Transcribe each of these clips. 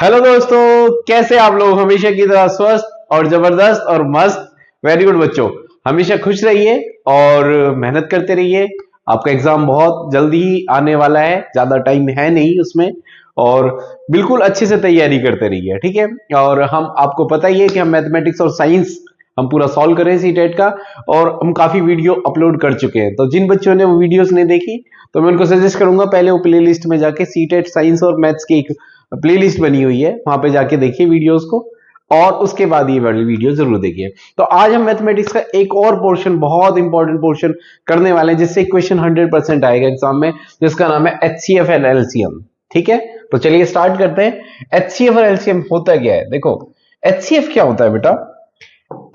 Hello दोस्तों, कैसे आप लोग? हमेशा की तरह स्वस्थ और जबरदस्त और मस्त। वेरी गुड बच्चों, हमेशा खुश रहिए और मेहनत करते रहिए। आपका एग्जाम बहुत जल्दी ही आने वाला है, ज्यादा टाइम है नहीं उसमें। और बिल्कुल अच्छे से तैयारी करते रहिए, ठीक है। और हम आपको पता ही है कि हम मैथमेटिक्स और साइंस हम पूरा सॉल्व कर रहे हैं सीटेट का, और हम काफी वीडियो अपलोड कर चुके हैं। तो जिन बच्चों ने वो वीडियोस नहीं देखी तो मैं उनको सजेस्ट करूंगा पहले वो प्ले लिस्ट में जाके सीटेट साइंस और मैथ्स की एक प्लेलिस्ट बनी हुई है, वहां पे जाके देखिए वीडियोस को, और उसके बाद ये वाली वीडियो जरूर देखिए। तो आज हम मैथमेटिक्स का एक और पोर्शन, बहुत इंपॉर्टेंट पोर्शन करने वाले हैं, जिससे क्वेश्चन 100% आएगा एग्जाम में, जिसका नाम है एचसीएफ एंड एलसीएम। ठीक है, तो चलिए स्टार्ट करते हैं। एचसीएफ और एलसीएम होता क्या है? देखो, एचसीएफ क्या होता है बेटा?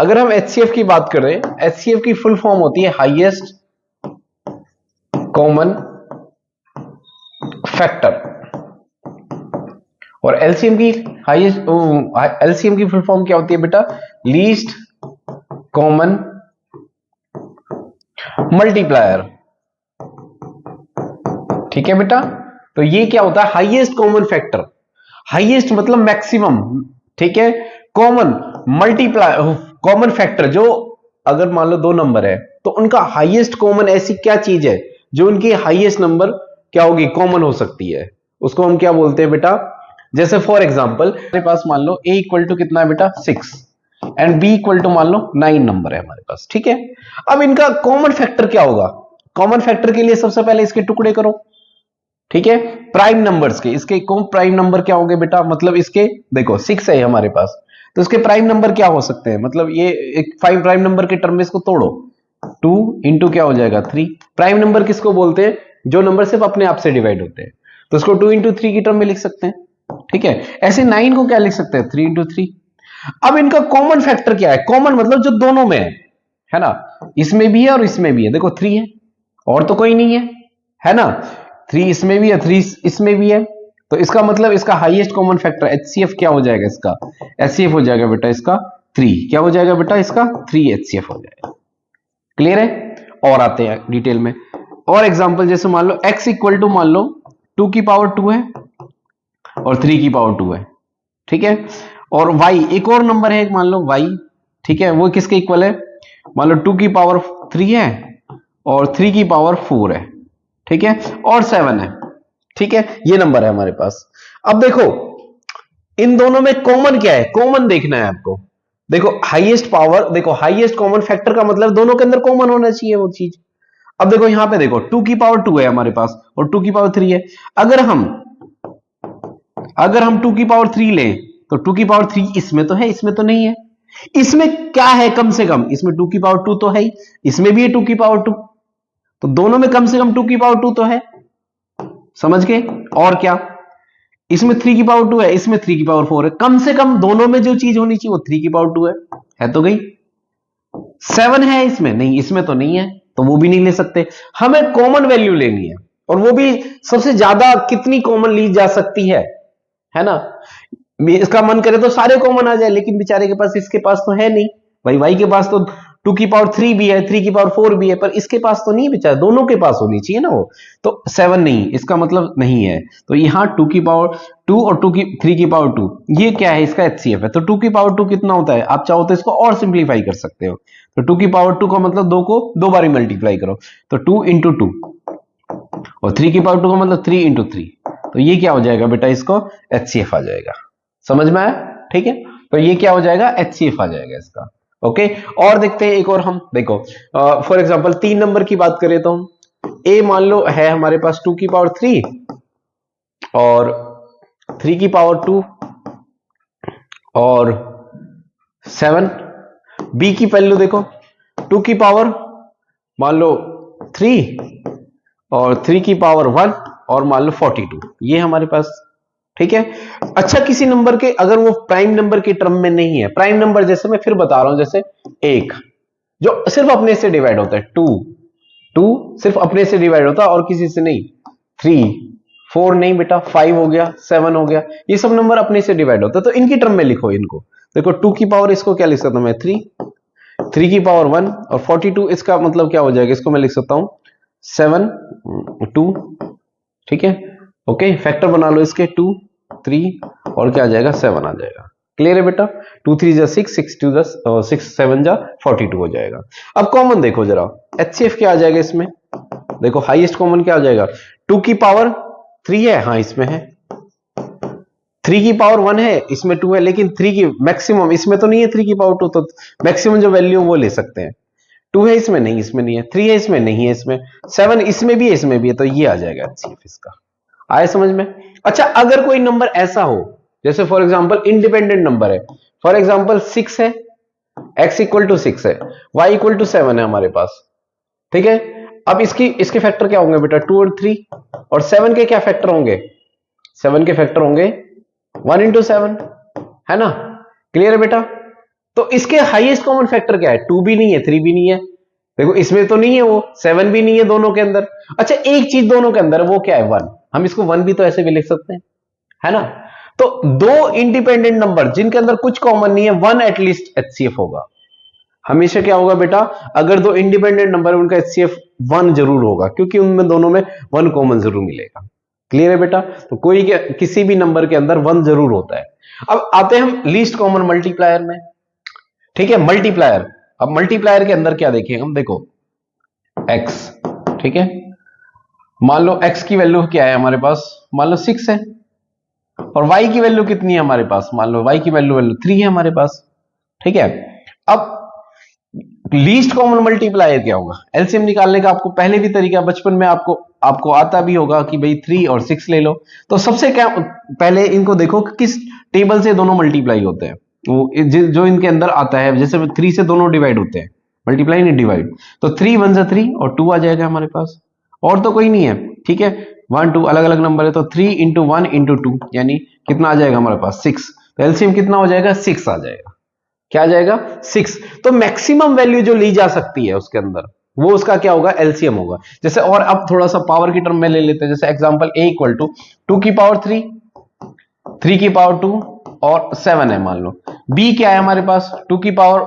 अगर हम एचसीएफ की बात करें, एचसीएफ की फुल फॉर्म होती है हाईएस्ट कॉमन फैक्टर, और एलसीएम की एलसीएम की फुल फॉर्म क्या होती है बेटा? Least common multiplier. ठीक है बेटा, तो ये क्या होता है? Highest common factor. हाईएस्ट मतलब मैक्सिमम, ठीक है। कॉमन मल्टीप्लायर, कॉमन फैक्टर जो, अगर मान लो दो नंबर है तो उनका हाईएस्ट कॉमन ऐसी क्या चीज है जो उनकी हाईएस्ट नंबर क्या होगी? कॉमन हो सकती है, उसको हम क्या बोलते हैं बेटा? जैसे फॉर एग्जाम्पल हमारे पास मान लो a इक्वल टू कितना है बेटा? 6, एंड b इक्वल टू मान लो 9 नंबर है हमारे पास, ठीक है। अब इनका कॉमन फैक्टर क्या होगा? कॉमन फैक्टर के लिए सबसे पहले इसके टुकड़े करो, ठीक है। प्राइम नंबर्स के, इसके कौन प्राइम नंबर क्या होंगे बेटा? मतलब इसके, देखो 6 है हमारे पास, तो इसके प्राइम नंबर क्या हो सकते हैं? मतलब ये एक 5 प्राइम नंबर के टर्म में इसको तोड़ो, 2 इंटू क्या हो जाएगा? 3। प्राइम नंबर किसको बोलते हैं? जो नंबर सिर्फ अपने आप से डिवाइड होते हैं, तो इसको 2 इंटू 3 की टर्म में लिख सकते हैं, ठीक है। ऐसे 9 को क्या लिख सकते हैं? 3 इंटू 3। अब इनका कॉमन फैक्टर क्या है? कॉमन मतलब जो दोनों में है ना, इसमें भी है और इसमें भी है। देखो 3 है और तो कोई नहीं है ना। 3 इसमें भी है, 3 इसमें भी है, तो इसका मतलब इसका हाईएस्ट कॉमन फैक्टर एचसीएफ क्या हो जाएगा? इसका एचसीएफ हो जाएगा बेटा इसका 3। क्या हो जाएगा बेटा? इसका 3 एचसीएफ हो जाएगा। क्लियर है? और आते हैं डिटेल में और एग्जांपल। जैसे मान लो x इक्वल टू मान लो 2 की पावर 2 है और 3 की पावर 2 है, ठीक है। और y एक और नंबर है, मान लो y, ठीक है, वो किसके इक्वल है? मान लो 2 की पावर 3 है और 3 की पावर 4 है, ठीक है, और 7 है, ठीक है। ये नंबर है हमारे पास। अब देखो इन दोनों में कॉमन क्या है? कॉमन देखना है आपको। देखो हाईएस्ट पावर, देखो हाईएस्ट कॉमन फैक्टर का मतलब दोनों के अंदर कॉमन होना चाहिए वो चीज। अब देखो यहां पे देखो 2 की पावर 2 है हमारे पास और 2 की पावर 3 है। अगर हम 2 की पावर 3 लें तो 2 की पावर 3 इसमें तो है, इसमें तो नहीं है। इसमें क्या है? कम से कम इसमें 2 की पावर 2 तो है ही, इसमें भी है 2 की पावर 2, तो दोनों में कम से कम 2 की पावर 2 तो है। समझ गए? और क्या, इसमें 3 की पावर 2 है, इसमें 3 की पावर 4 है। कम से कम दोनों में जो चीज होनी चाहिए वो 3 की पावर 2 है तो गई। 7 है इसमें नहीं, इसमें तो नहीं है, तो वो भी नहीं ले सकते। हमें कॉमन वैल्यू लेनी है, और वो भी सबसे ज्यादा कितनी कॉमन ली जा सकती है ना। इसका मन करे तो सारे कॉमन आ जाए, लेकिन बेचारे के पास, इसके पास तो है नहीं भाई। वाई के पास तो 2 की पावर 3 भी है, 3 की पावर 4 भी है, पर इसके पास तो नहीं है बेचारा, दोनों के पास होनी चाहिए ना वो। तो 7 नहीं, इसका मतलब नहीं है। तो यहां 2 की पावर 2 और 3 की पावर 2, ये क्या है? इसका एचसीएफ है। तो 2 की पावर 2 कितना होता है? आप चाहो तो इसको और सिंप्लीफाई कर सकते हो। तो 2 की पावर 2 का मतलब 2 को 2 बार मल्टीप्लाई करो, तो 2 इंटू 2, और 3 की पावर 2 का मतलब 3 इंटू 3। तो ये क्या हो जाएगा बेटा? इसको एचसीएफ आ जाएगा। समझ में आया? ठीक है, तो ये क्या हो जाएगा? एचसीएफ आ जाएगा इसका। ओके, और देखते हैं एक और हम। देखो फॉर एग्जांपल 3 नंबर की बात करें तो हम ए मान लो है हमारे पास 2 की पावर 3 और 3 की पावर 2 और 7। बी की वैल्यू देखो 2 की पावर मान लो 3 और 3 की पावर 1 और मान लो 42, ये हमारे पास, ठीक है। अच्छा, किसी नंबर के अगर वो प्राइम नंबर की टर्म में नहीं है, प्राइम नंबर जैसे मैं फिर बता रहा हूं, जैसे 1 जो सिर्फ अपने से डिवाइड होता है, 2 सिर्फ अपने से डिवाइड होता है और किसी से नहीं, 3 4 नहीं बेटा, 5 हो गया, 7 हो गया, ये सब नंबर अपने से डिवाइड होता है, तो इनकी टर्म में लिखो इनको। देखो 2 की पावर इसको क्या लिख सकता हूं मैं? 3 की पावर 1 और 42, इसका मतलब क्या हो जाएगा? इसको मैं लिख सकता हूं 7 2, ठीक है। ओके, फैक्टर बना लो इसके 2 3 और क्या आ जाएगा 7 आ जाएगा। क्लियर है बेटा? 2 3 जा 6, 6 7 जा 42 हो जाएगा। अब कॉमन देखो जरा, HCF क्या आ जाएगा इसमें, देखो हाईएस्ट कॉमन क्या आ जाएगा, 2 की पावर 3 है, हाँ इसमें है, 3 की पावर 1 है, इसमें 2 है, लेकिन 3 की मैक्सिमम इसमें तो नहीं है, 3 की पावर 2, तो मैक्सिमम जो वैल्यू वो ले सकते हैं। 2 है इसमें नहीं, इसमें नहीं है, 3 है इसमें नहीं है, इसमें 7 इसमें भी है, इसमें भी है, तो ये आ जाएगा HCF इसका। आए समझ में? अच्छा, अगर कोई नंबर ऐसा हो, जैसे फॉर एग्जांपल इंडिपेंडेंट नंबर है, फॉर एग्जांपल 6 है, x इक्वल टू 6 है, y इक्वल टू 7 है हमारे पास, ठीक है। अब इसके फैक्टर क्या होंगे बेटा, 2 और 3, और 7 के क्या फैक्टर होंगे, 7 के फैक्टर होंगे 1 इंटू 7, है ना? क्लियर है बेटा? तो इसके हाईएस्ट कॉमन फैक्टर क्या है, 2 भी नहीं है, 3 भी नहीं है, देखो इसमें तो नहीं है, वो 7 भी नहीं है दोनों के अंदर। अच्छा, एक चीज दोनों के अंदर, वो क्या है, 1, हम इसको 1 भी तो ऐसे भी लिख सकते हैं, है ना? तो दो इंडिपेंडेंट नंबर जिनके अंदर कुछ कॉमन नहीं है, 1 एटलीस्ट HCF होगा। हमेशा क्या होगा बेटा, अगर दो इंडिपेंडेंट नंबर है उनका HCF 1 जरूर होगा, क्योंकि उनमें दोनों में 1 कॉमन जरूर मिलेगा। क्लियर है बेटा? तो कोई किसी भी नंबर के अंदर 1 जरूर होता है। अब आते हैं हम लीस्ट कॉमन मल्टीप्लायर में, ठीक है, मल्टीप्लायर। अब मल्टीप्लायर के अंदर क्या देखेंगे हम, देखो x, ठीक है, मान लो x की वैल्यू क्या है हमारे पास, मान लो 6 है, और y की वैल्यू कितनी है हमारे पास, मान लो y की वैल्यू 3 है हमारे पास, ठीक है। अब लीस्ट कॉमन मल्टीप्लायर क्या होगा, एलसीएम निकालने का आपको पहले भी तरीका बचपन में आपको आता भी होगा कि भाई 3 और 6 ले लो। तो सबसे क्या, पहले इनको देखो कि किस टेबल से दोनों मल्टीप्लाई होते हैं, वो जो इनके अंदर आता है, जैसे 3 से दोनों डिवाइड होते हैं, मल्टीप्लाई नहीं डिवाइड, तो 3 1 जा 3 और 2 आ जाएगा हमारे पास, और तो कोई नहीं है, ठीक है। 1 2 अलग अलग नंबर है, तो 3 इंटू 1 इंटू 2 यानी कितना आ जाएगा हमारे पास 6, तो एलसीएम कितना हो जाएगा 6 आ जाएगा। क्या आ जाएगा 6। तो मैक्सिमम वैल्यू जो ली जा सकती है उसके अंदर, वो उसका क्या होगा, एलसीएम होगा। जैसे और अब थोड़ा सा पावर की टर्म में ले लेते हैं, जैसे एग्जांपल a इक्वल टू 2 की पावर 3, 3 की पावर 2 और 7 है मान लो। b क्या है हमारे पास, 2 की पावर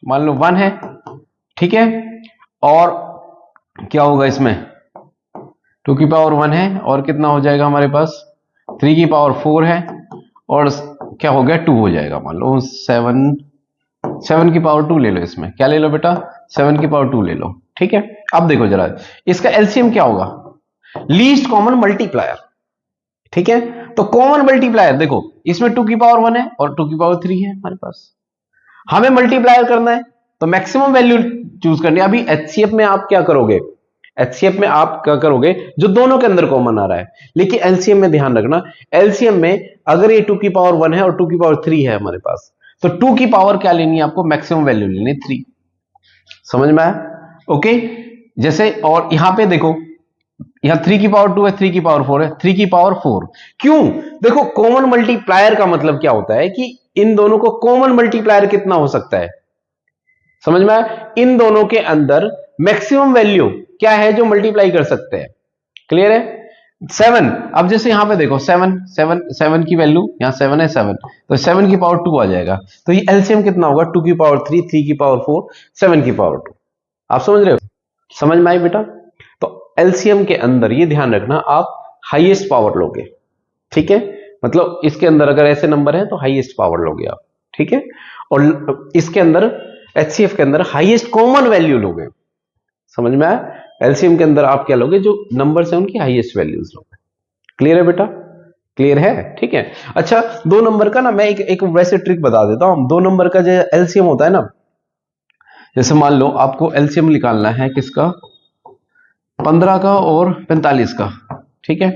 मान लो 1 है, ठीक है, और क्या होगा इसमें 2 की पावर 1 है, और कितना हो जाएगा हमारे पास 3 की पावर 4 है, और क्या हो गया 2 हो जाएगा, मान लो 7 की पावर 2 ले लो, इसमें क्या ले लो बेटा 7 की पावर 2 ले लो, ठीक है। अब देखो जरा इसका एलसीएम क्या होगा, लीस्ट कॉमन मल्टीप्लायर, ठीक है। तो कॉमन मल्टीप्लायर देखो, इसमें 2 की पावर 1 है और 2 की पावर 3 है हमारे पास, हमें मल्टीप्लायर करना है तो मैक्सिमम वैल्यू चूज करनी है। अभी एचसीएफ में आप क्या करोगे, एचसीएफ में आप क्या करोगे, जो दोनों के अंदर कॉमन आ रहा है। लेकिन एलसीएम में ध्यान रखना, एलसीएम में अगर ये 2 की पावर 1 है और 2 की पावर 3 है हमारे पास, तो 2 की पावर क्या लेनी है आपको, मैक्सिमम वैल्यू लेनी है 3। समझ में आया? ओके। जैसे और यहां पे देखो, यहां 3 की पावर 2 है, 3 की पावर 4 है, 3 की पावर 4, क्यों, देखो कॉमन मल्टीप्लायर का मतलब क्या होता है कि इन दोनों को कॉमन मल्टीप्लायर कितना हो सकता है, समझ में आया? इन दोनों के अंदर मैक्सिमम वैल्यू क्या है जो मल्टीप्लाई कर सकते हैं। क्लियर है? 7, अब जैसे यहां पे देखो 7 की वैल्यू, यहां 7 है, 7 तो 7 की पावर 2 आ जाएगा, तो ये एलसीएम कितना होगा 2 की पावर 3, 3 की पावर 4, 7 की पावर 2। आप समझ रहे हो? समझ में आई बेटा? तो एलसीएम के अंदर ये ध्यान रखना, आप हाईएस्ट पावर लोगे, ठीक है, मतलब इसके अंदर अगर ऐसे नंबर है तो हाईएस्ट पावर लोगे आप, ठीक है, और इसके अंदर एचसीएफ के अंदर हाईएस्ट कॉमन वैल्यू लोगे। समझ में आया? एलसीएम के अंदर आप क्या लोगे, जो नंबर्स हैं उनकी हाईएस्ट वैल्यूज लोगे। क्लियर है बेटा? क्लियर है? ठीक है। अच्छा, दो नंबर का ना मैं एक वैसे ट्रिक बता देता हूं। दो नंबर का जो एलसीएम होता है ना, जैसे मान लो आपको एलसीएम निकालना है किसका, 15 का और 45 का, ठीक है,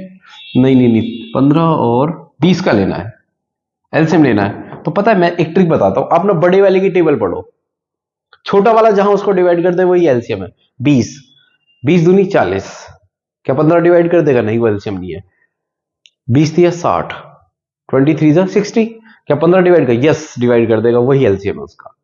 नहीं 15 और 20 का लेना है, एलसीएम लेना है। तो पता है मैं एक ट्रिक बताता हूं, आप ना बड़े वाले की टेबल पढ़ो, छोटा वाला जहां उसको डिवाइड कर दे वही एलसीएम है। 20 दूनी 40, क्या 15 डिवाइड कर देगा, नहीं वो एलसीएम नहीं है। 20 दिया 60, 23 जा 60, क्या 15 डिवाइड कर, यस डिवाइड कर देगा, वही एलसीएम है उसका।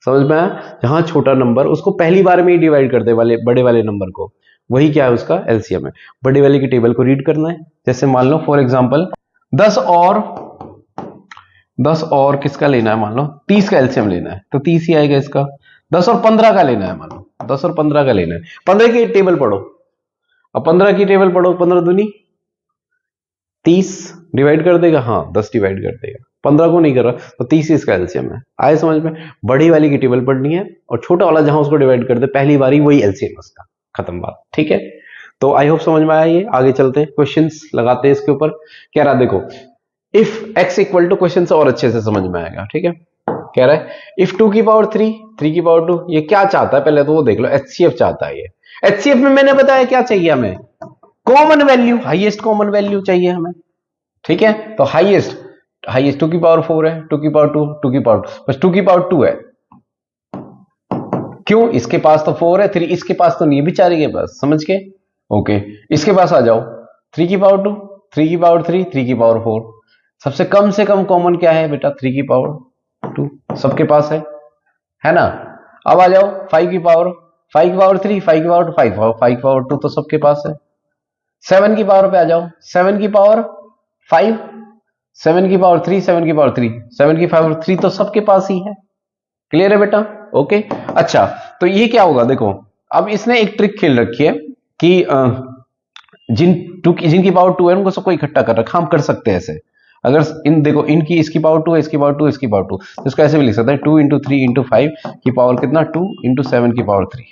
समझ में आया? जहां छोटा नंबर उसको पहली बार में ही डिवाइड कर दे वाले बड़े वाले नंबर को, वही क्या है उसका एलसीएम है। बड़े वाले की टेबल को रीड करना है। जैसे मान लो फॉर एग्जांपल 10 और किसका लेना है, मान लो 30 का एलसीएम लेना है, तो 30 ही आएगा इसका। 10 और 15 का लेना है, मान लो 10 और 15 का लेना है, 15 की टेबल पढ़ो, अब 15 की टेबल पढ़ो, 15 दूनी 30 डिवाइड कर देगा, हाँ 10 डिवाइड कर देगा, 15 को नहीं कर रहा, तो 30 इसका एलसीएम है। आए समझ में? बड़ी वाली की टेबल पढ़नी है और छोटा वाला जहां उसको डिवाइड कर दे पहली बारी वही एलसीएम उसका, खत्म बात। ठीक है, तो आई होप समझ में आया ये। आगे चलते हैं, क्वेश्चंस लगाते हैं इसके ऊपर। कह रहा देखो if x equal to, question से और अच्छे से समझ में आएगा। ठीक है, कह रहा है इफ 2 की पावर 3, 3 की पावर 2, ये क्या चाहता है पहले तो वो देख लो, एचसीएफ चाहता है ये। एचसीएफ में मैंने बताया क्या चाहिए हमें, common value, highest common value चाहिए हमें। ठीक है, तो हाईएस्ट 2 की पावर 4 है, 2 की पावर 2, 2 की पावर 2, बस 2 की पावर 2 है। क्यों? इसके पास तो 4 है, 3 इसके पास तो नहीं है बेचारे के पास, समझ के? ओके, इसके पास आ जाओ, 3 की पावर 2, 3 की पावर 3, 3 की पावर 4, सबसे कम से कम कॉमन क्या है बेटा, 3 की पावर 2, सबके पास है ना? अब आ जाओ 5 की पावर 3, 5 की पावर 2, 5 की पावर 2 तो सबके पास है। 7 की पावर पे आ जाओ, 7 की पावर 5, 7 की पावर 3, 7 की पावर 3, 7 की पावर 3 तो सबके पास ही है। क्लियर है बेटा? ओके, अच्छा तो ये क्या होगा देखो, अब इसने एक ट्रिक खेल रखी है कि जिनकी पावर 2 है उनको सबको इकट्ठा कर रखा, हम कर सकते हैं ऐसे। अगर इन देखो इनकी, इसकी पावर 2 है, इसकी पावर 2, इसकी पावर 2, तो इसको ऐसे भी लिख सकते हैं 2 इंटू 3 इंटू 5 की पावर कितना, 2 इंटू 7 की पावर 3,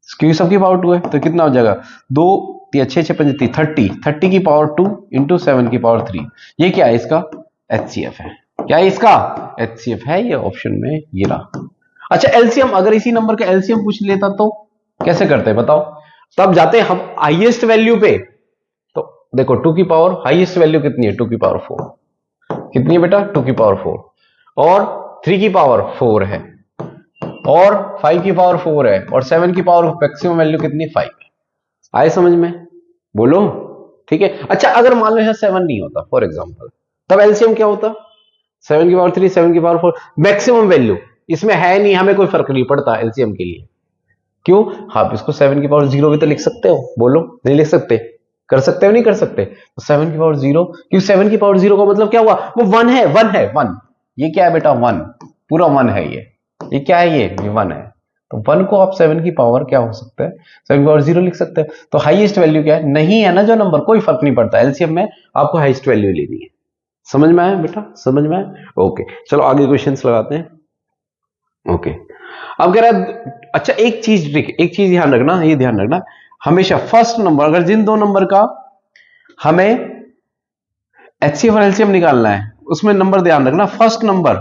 क्योंकि सबकी पावर 2 है तो कितना हो जाएगा, 2 6 6 5 30, 30 की पावर 2 इंटू 7 की पावर 3। ये क्या है इसका एचसीएफ है। क्या है इसका एचसीएफ है, ये ऑप्शन में ये रहा। अच्छा एलसीएम, अगर इसी नंबर का एलसीएम पूछ लेता तो कैसे करते हैं बताओ? तब जाते हैं हम हाईएस्ट वैल्यू पे, तो देखो 2 की पावर हाईएस्ट वैल्यू कितनी है, 2 की पावर 4, कितनी है बेटा, 2 की पावर 4, और 3 की पावर 4 है, और 5 की पावर 4 है, और 7 की पावर मैक्सिमम वैल्यू कितनी, 5 है। आए समझ में? बोलो। ठीक है, अच्छा अगर मान लो यहां 7 नहीं होता फॉर एग्जांपल, तब एलसीएम क्या होता, 7 की पावर 3, 7 की पावर 4, मैक्सिमम वैल्यू इसमें है नहीं, हमें कोई फर्क नहीं पड़ता एलसीएम के लिए। क्यों? आप इसको 7 की पावर 0 भी तो लिख सकते हो, बोलो नहीं लिख सकते? कर सकते हो नहीं कर सकते? तो 7 की पावर 0, क्यों 7 की पावर 0 का मतलब क्या हुआ, वो 1 है, 1 है, 1, ये क्या है बेटा, 1, पूरा 1 है ये क्या है, ये 1 है, तो 1 को आप 7 की पावर क्या हो सकता है, 7 की पावर 0 लिख सकते हैं। तो हाईएस्ट वैल्यू क्या है, नहीं है ना जो नंबर, कोई फर्क नहीं पड़ता, एलसीएम में आपको हाईएस्ट वैल्यू लेनी है। समझ में आया बेटा, समझ में आया? ओके, चलो आगे क्वेश्चंस लगाते हैं। ओके, अब कह रहा अच्छा एक चीज ध्यान रखना, ये ध्यान रखना हमेशा फर्स्ट नंबर, अगर जिन दो नंबर का हमें एचसीएफ और एलसीएम निकालना है उसमें नंबर ध्यान रखना, फर्स्ट नंबर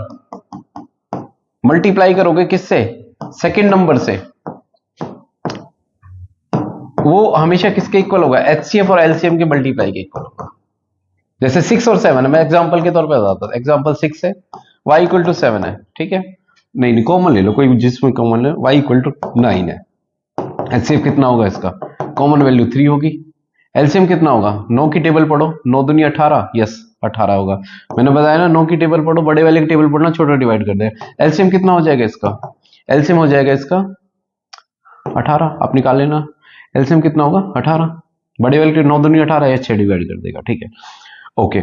मल्टीप्लाई करोगे किससे, सेकंड नंबर से, वो हमेशा किसके इक्वल होगा, एचसीएफ और एलसीएम के मल्टीप्लाई के इक्वल होगा। जैसे 6 और 7 है, मैं एग्जांपल के तौर पे बताता हूं, एग्जांपल 6 है, y इक्वल टू 7 है, ठीक है, नहीं कॉमन ले लो कोई, जिसमें कॉमन ले, y इक्वल टू 9 है, एचसीएफ कितना होगा इसका, कॉमन वैल्यू 3 होगी, एलसीएम कितना होगा, 9 की टेबल पढ़ो, 9 दूनी 18, यस 18 होगा, मैंने बताया ना 9 की टेबल पढ़ो, बड़े वाले की टेबल पढ़ना, छोटा डिवाइड कर दे, एलसीएम कितना हो जाएगा इसका, एलसीएम हो जाएगा इसका 18, आप निकाल लेना, एलसीएम कितना होगा 18, बड़े वाले की 9 दूनी 18 है, 6 डिवाइड कर देगा, ठीक है। ओके,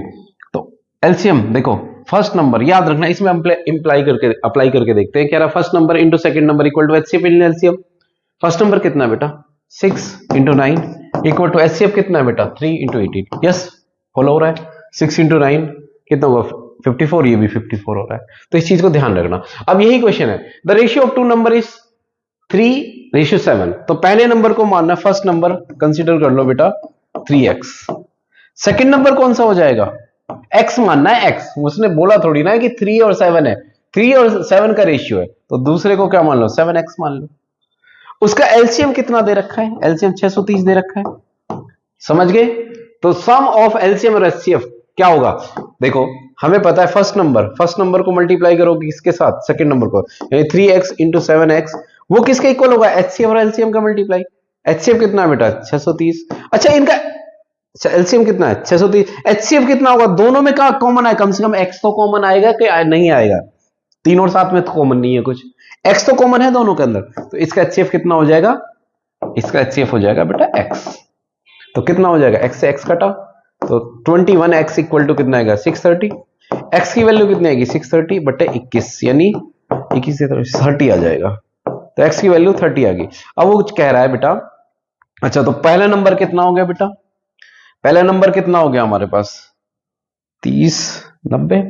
तो एलसीएम देखो फर्स्ट नंबर याद रखना, इसमें अप्लाई करके देखते हैं, क्या रहा, first number into second number equal to HCF into LCM. First number कितना है बेटा 6 इंटू 9 इक्वल टू एचसीएफ कितना है बेटा 3 इंटू 18, यस फॉलो हो रहा है, 6 इंटू 9 कितना होगा 54, ये भी 54 हो रहा है, तो इस चीज को ध्यान रखना। अब यही क्वेश्चन है, the ratio of two number is 3:7, तो पहले नंबर को मानना, फर्स्ट नंबर कंसीडर कर लो बेटा 3x, सेकंड नंबर कौन सा हो जाएगा, x मानना है, x, उसने बोला थोड़ी ना है कि 3 और 7 है, 3 और 7 का रेशियो है, तो दूसरे को क्या मान लो 7x मान लो। उसका एलसीएम कितना दे रखा है, एलसीएम 630 दे रखा है, समझ गए? तो सम ऑफ एलसीएम और एचसीएफ क्या होगा, देखो हमें पता है फर्स्ट नंबर को मल्टीप्लाई करोगे किसके साथ, सेकंड नंबर को, यानी 3x इंटू 7x, वो किसके इक्वल होगा, एचसीएफ और एलसीएम का मल्टीप्लाई। एचसीएफ कितना है बेटा 630, अच्छा इनका एलसीएम कितना है 630, एचसीएफ कितना होगा, दोनों में क्या कॉमन है, कम से कम x तो कॉमन आएगा कि नहीं आएगा, 3 और 7 में तो कॉमन नहीं है कुछ, x तो कॉमन है दोनों के अंदर, तो इसका एचसीएफ कितना हो जाएगा, इसका एचसीएफ हो जाएगा बेटा x, तो कितना हो जाएगा, x से x कटा, तो 21x इक्वल टू कितना आएगा 630, x की वैल्यू कितनी आएगी 630 बटे 21, यानी 21 से 30 आ जाएगा, तो x की वैल्यू 30 आ गई। अब वो कह रहा है बेटा, अच्छा तो पहला नंबर कितना हो गया बेटा, पहला नंबर कितना हो गया हमारे पास 30 90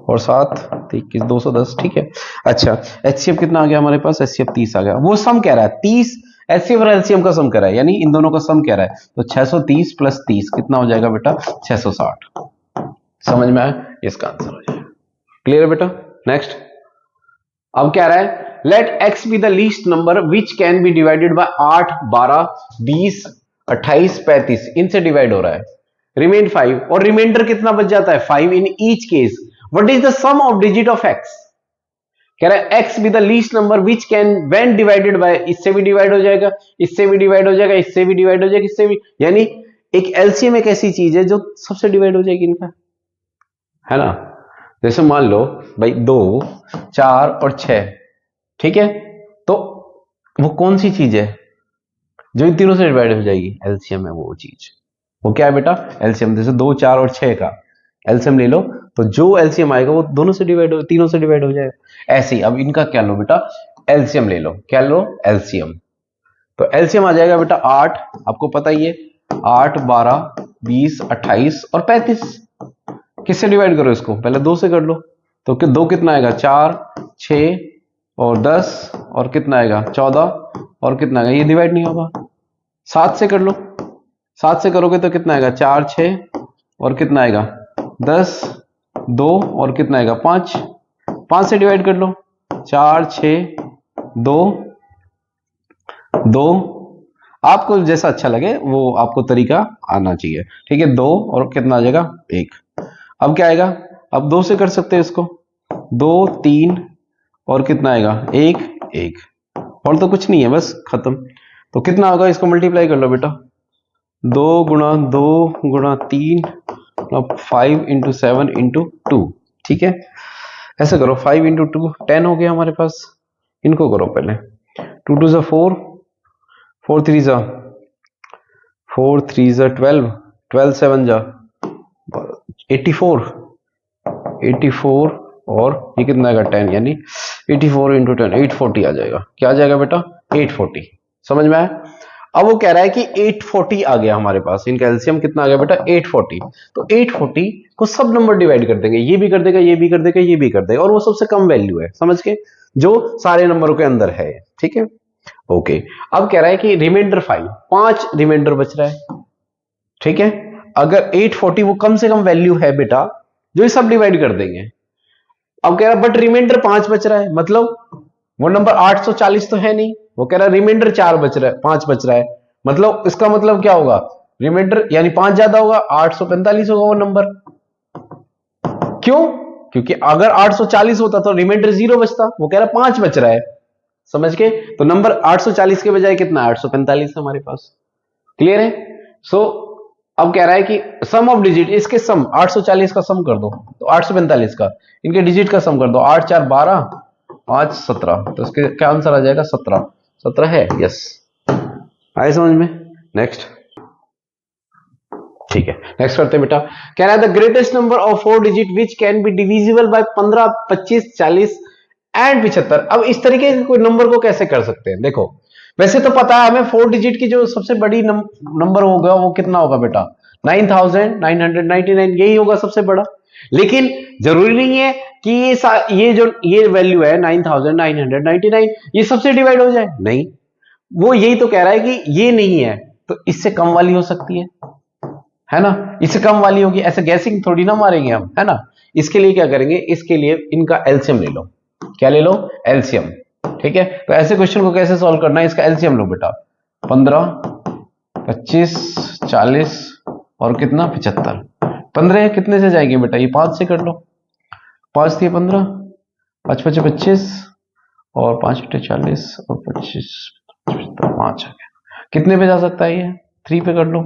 और 7 21 210 ठीक है। अच्छा एचसीएफ कितना आ गया हमारे पास एचसीएफ 30 आ गया। वो सम कह रहा है 30 एचसीएफ और एलसीएम का सम कह रहा है यानी इन दोनों का सम कह रहा है तो 630 प्लस 30 कितना हो जाएगा बेटा 660। समझ में आया इसका आंसर हो जाएगा। क्लियर है बेटा। नेक्स्ट अब क्या रहा है let x be the least number which can be divided by 8 12 20 28 35 इनसे डिवाइड हो रहा है रिमेन 5 और रिमाइंडर कितना बच जाता है 5 in each case what is the sum of digit of x. कह रहा है x be the least number which can when divided by इससे भी डिवाइड हो जाएगा इससे भी डिवाइड हो जाएगा इससे भी डिवाइड हो जाएगा इससे भी यानी एक एलसीएम एक ऐसी चीज है जो सबसे डिवाइड हो जाएगी इनका है ना। जैसे मान लो भाई 2 4 और 6 ठीक है तो वो कौन सी चीज है जो इन तीनों से डिवाइड हो जाएगी एलसीएम है वो चीज वो क्या है बेटा एलसीएम। जैसे 2 4 और 6 का एलसीएम ले लो तो जो एलसीएम आएगा वो दोनों से डिवाइड हो तीनों से डिवाइड हो जाएगा। ऐसे ही अब इनका क्या लो बेटा एलसीएम ले लो क्या लो एलसीएम तो एलसीएम आ जाएगा बेटा 8 आपको पता ही है 8 12 20 28 और 35 किससे डिवाइड करो इसको पहले 2 से कर लो तो 2 कितना आएगा 4 6 और 10 और कितना आएगा 14 और कितना आएगा ये डिवाइड नहीं होगा 7 से कर लो 7 से करोगे तो कितना आएगा 4 6 और कितना आएगा 10 2 और कितना आएगा 5 5 से डिवाइड कर लो 4 6 2 2 आपको जैसा अच्छा लगे वो आपको तरीका आना चाहिए ठीक है 2 और कितना आ जाएगा 1। अब क्या आएगा अब 2 से कर सकते हैं इसको 2 3 और कितना आएगा 1 1 और तो कुछ नहीं है बस खत्म। तो कितना होगा इसको मल्टीप्लाई कर लो बेटा 2 गुणा 2 गुणा 3 5 इंटू 7 इंटू 2 ठीक है ऐसे करो 5 इंटू 2 10 हो गया हमारे पास। इनको करो पहले 2 2 4 4 3 4 3 12 12 7 84 84 और ये कितना आएगा 10 यानी 84 इंटू 10 840 आ जाएगा। क्या आ जाएगा बेटा 840। समझ में आया। अब वो कह रहा है कि 840 आ गया हमारे पास इनका एलसीएम कितना आ गया बेटा 840 तो 840 को सब नंबर डिवाइड कर देंगे ये भी कर देगा ये भी कर देगा ये भी कर देगा और वो सबसे कम वैल्यू है समझ के जो सारे नंबरों के अंदर है ठीक है ओके। अब कह रहा है कि रिमाइंडर 5 रिमाइंडर बच रहा है ठीक है अगर 840 वो कम से कम वैल्यू है बेटा जो ये सब डिवाइड कर देंगे। अब कह रहा है बट रिमाइंडर 5 बच रहा है मतलब वो नंबर 840 तो है नहीं वो कह रहा है रिमाइंडर 4 बच रहा है 5 बच रहा है मतलब इसका मतलब क्या होगा रिमाइंडर यानी 5 ज्यादा होगा 845 होगा वो नंबर। क्यों क्योंकि अगर 840 होता तो रिमाइंडर 0 बचता वो कह रहा है 5 बच रहा है समझ के तो नंबर 840 के बजाय कितना 845 है हमारे पास। क्लियर है। सो अब कह रहा है कि सम ऑफ डिजिट इसके सम 840 का सम कर दो तो 845 का इनके डिजिट का सम कर दो 8 4 12 5 17 तो इसके क्या आंसर आ जाएगा 17 17 है यस आए समझ में। नेक्स्ट ठीक है नेक्स्ट करते हैं बेटा। कह रहा है the greatest number of 4 digit which can be divisible by 15 25 40 and 75। अब इस तरीके के कोई नंबर को कैसे कर सकते हैं देखो वैसे तो पता है हमें 4 डिजिट की जो सबसे बड़ी नंबर होगा वो कितना होगा बेटा 9999 यही होगा सबसे बड़ा लेकिन जरूरी नहीं है कि ये वैल्यू है 9999 ये सबसे डिवाइड हो जाए नहीं वो यही तो कह रहा है कि ये नहीं है तो इससे कम वाली हो सकती है ना इससे कम वाली होगी ऐसे गैसिंग थोड़ी ना मारेंगे हम है ना। इसके लिए क्या करेंगे इसके लिए इनका एलसीएम ले लो क्या ले लो एलसीएम ठीक है। तो ऐसे क्वेश्चन को कैसे सॉल्व करना है इसका एलसीएम लो बेटा 15 25 40 और कितना 75 15 कितने से जाएंगे बेटा ये 5 से कर लो 5 थी 15 5 5 25 और 5 40 और 25 5 आ गया कितने पे जा सकता है ये 3 पे कर लो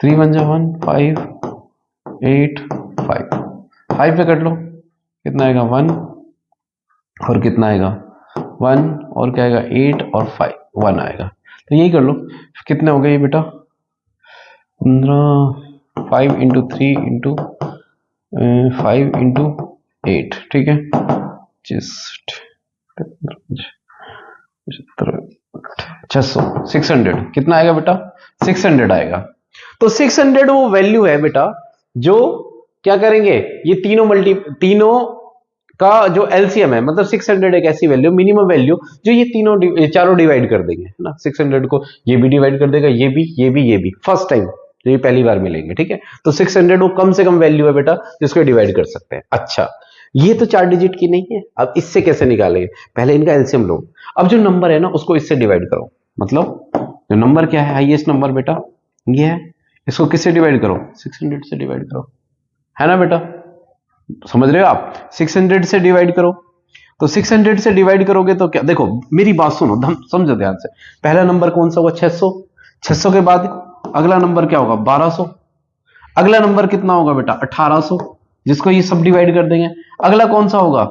3 1 1 5 8 5 पे कर लो कितना आएगा 1 और कितना आएगा 1 और क्या आएगा 8 और 5 1 आएगा तो यही कर लो कितने हो गए ये बेटा 15 5 इंटू 3 इंटू 5 इंटू 8 ठीक है 600 600 कितना आएगा बेटा 600 आएगा। तो 600 वो वैल्यू है बेटा जो क्या करेंगे, ये तीनों का जो एलसीएम है, मतलब 600 एक ऐसी वैल्यू, मिनिमम वैल्यू जो ये चारों डिवाइड कर देंगे, है ना। 600 को ये भी डिवाइड कर देगा, ये भी फर्स्ट टाइम, तो ये पहली बार मिलेंगे, ठीक है। तो 600 वो कम से कम वैल्यू है बेटा जिसको डिवाइड कर सकते हैं। अच्छा, ये तो 4 डिजिट की नहीं है, अब इससे कैसे निकालेंगे, पहले इनका एलसीएम लो। अब जो नंबर है ना उसको इससे डिवाइड करो, मतलब जो नंबर क्या है, हाईएस्ट नंबर बेटा ये है, इसको किससे डिवाइड करो, 600 से डिवाइड करो, है ना बेटा, समझ रहे हो आप, 600 से डिवाइड करो। तो 600 से डिवाइड करोगे तो क्या, देखो मेरी बात सुनो, समझो ध्यान से। पहला नंबर कौन सा होगा, 600। 600 के बाद अगला नंबर क्या होगा, 1200। अगला नंबर कितना होगा बेटा, 1800, जिसको ये सब डिवाइड कर देंगे। अगला कौन सा होगा,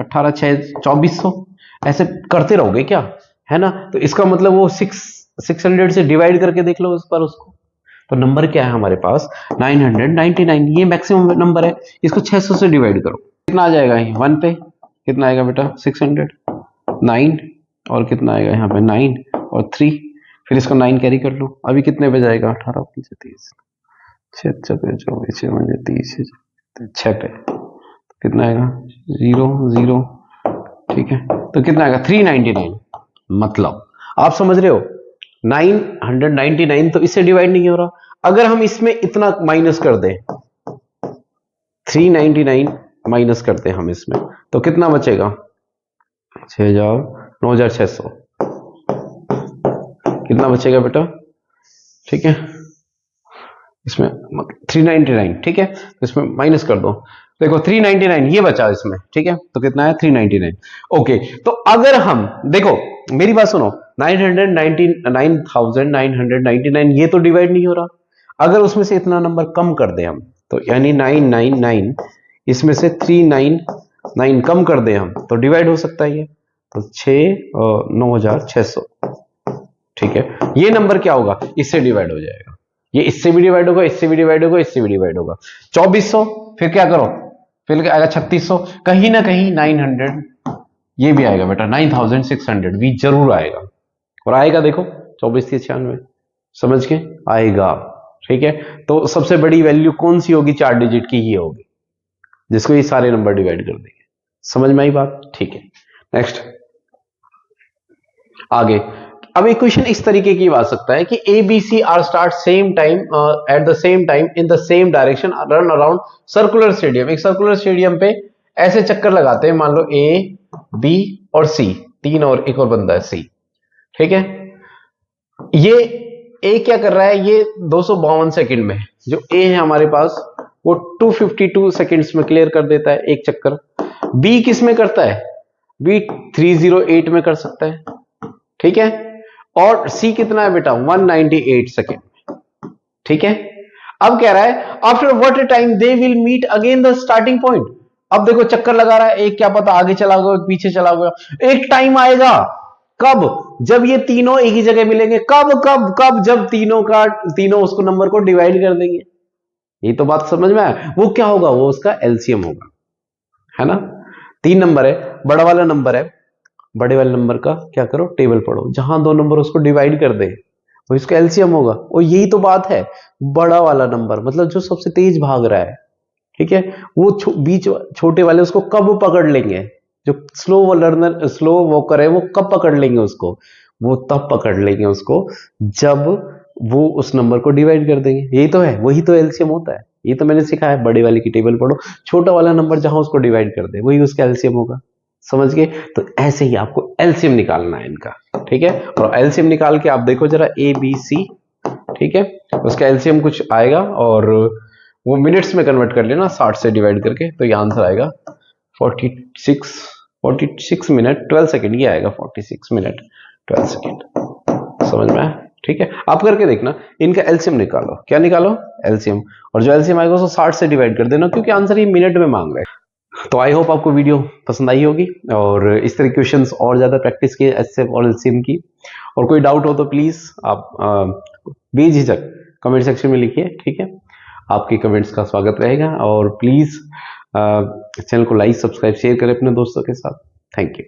18 6 2400। ऐसे करते रहोगे क्या, है ना। तो इसका मतलब वो 600 से डिवाइड करके देख लो उस पर उसको। तो नंबर क्या है हमारे पास, 999, ये मैक्सिमम नंबर है। इसको 600 से डिवाइड करो, कितना आ जाएगा, 1 पे कितना आएगा बेटा, 600, 9 और कितना आएगा यहाँ पे 9 और 3, फिर इसको 9 कैरी कर लो, अभी कितने पे जाएगा, 18 5 30 6 24 30 6 पे कितना आएगा, 0 0, ठीक है। तो कितना आएगा, 399। मतलब आप समझ रहे हो, 999 तो इससे डिवाइड नहीं हो रहा। अगर हम इसमें इतना माइनस कर दें, 399 माइनस करते हैं हम इसमें, तो कितना बचेगा, 6000 9600, कितना बचेगा बेटा, ठीक है। इसमें 399, ठीक है, तो इसमें माइनस कर दो, देखो 399 ये बचा इसमें, ठीक है। तो कितना है, 399। ओके, तो अगर हम देखो मेरी बात सुनो, 999 ये तो डिवाइड नहीं हो रहा। अगर उसमें से इतना नंबर कम कर दें हम, तो यानी 999 इसमें से 399 कम कर दें हम, तो डिवाइड हो सकता है ये, तो 9600, ठीक है। ये नंबर क्या होगा, इससे डिवाइड हो जाएगा, ये इससे भी डिवाइड होगा, इससे भी डिवाइड होगा, इससे भी डिवाइड होगा। 2400, फिर क्या करो, फिर आएगा 3600, कहीं ना कहीं 900 ये भी आएगा बेटा, 9600 भी जरूर आएगा, और आएगा देखो 2496 समझ के आएगा, ठीक है। तो सबसे बड़ी वैल्यू कौन सी होगी 4 डिजिट की, ये होगी जिसको ये सारे नंबर डिवाइड कर देंगे। समझ में आई बात, ठीक है। नेक्स्ट आगे, अब इक्वेशन इस तरीके की आ सकता है कि A B C are start same time at the same time in the same direction run around circular stadium. एक सर्कुलर स्टेडियम पे ऐसे चक्कर लगाते हैं, मान लो ए बी और सी, तीन और एक और बंदा है सी, ठीक है। ये ए क्या कर रहा है, ये 252 सेकंड में, जो ए है हमारे पास वो 252 सेकंड्स में क्लियर कर देता है एक चक्कर। बी किस में करता है, बी 308 में कर सकता है, ठीक है। और सी कितना है बेटा, 198 सेकेंड, ठीक है। अब कह रहा है after what time they will meet again the starting point. अब देखो चक्कर लगा रहा है, एक क्या पता आगे चला गया, एक पीछे चला गया। एक टाइम आएगा कब, जब ये तीनों एक ही जगह मिलेंगे। कब कब कब, जब तीनों उसको नंबर को डिवाइड कर देंगे। ये तो बात समझ में आया। वो क्या होगा, वो उसका एलसीएम होगा, है ना। 3 नंबर है, बड़ा वाला नंबर है, बड़े वाले नंबर का क्या करो, टेबल पढ़ो, जहां 2 नंबर उसको डिवाइड कर दे वो इसका एलसीएम होगा। और यही तो बात है, बड़ा वाला नंबर मतलब जो सबसे तेज भाग रहा है, ठीक है, वो बीच छोटे वाले उसको कब पकड़ लेंगे, जो स्लो वॉकर है वो कब पकड़ लेंगे उसको, वो तब पकड़ लेंगे उसको जब वो उस नंबर को डिवाइड कर देंगे। यही तो है, वही तो एलसीएम होता है। ये तो मैंने सिखाया है, बड़े वाले की टेबल पढ़ो, छोटा वाला नंबर जहां उसको डिवाइड कर दे वही उसका एलसीएम होगा, समझ गए। तो ऐसे ही आपको एलसीएम निकालना है इनका, ठीक है। और एलसीएम निकाल के आप देखो जरा ए बी सी, ठीक है, उसका एलसीएम कुछ आएगा और वो मिनट्स में कन्वर्ट कर लेना 60 से डिवाइड करके, तो ये आंसर आएगा 46 मिनट 12 सेकेंड, ये आएगा 46 मिनट 12 सेकेंड। समझ में आया, ठीक है। आप करके देखना, इनका एलसीएम निकालो, क्या निकालो, एलसीएम, और जो एलसीएम आएगा उसको 60 से डिवाइड कर देना, क्योंकि आंसर ये मिनट में मांग रहे हैं। तो आई होप आपको वीडियो पसंद आई होगी, और इस तरह क्वेश्चंस और ज्यादा प्रैक्टिस किए एचसीएफ और एलसीएम की। और कोई डाउट हो तो प्लीज आप बेझिझक कमेंट सेक्शन में लिखिए, ठीक है। आपके कमेंट्स का स्वागत रहेगा, और प्लीज चैनल को लाइक सब्सक्राइब शेयर करें अपने दोस्तों के साथ। Thank you.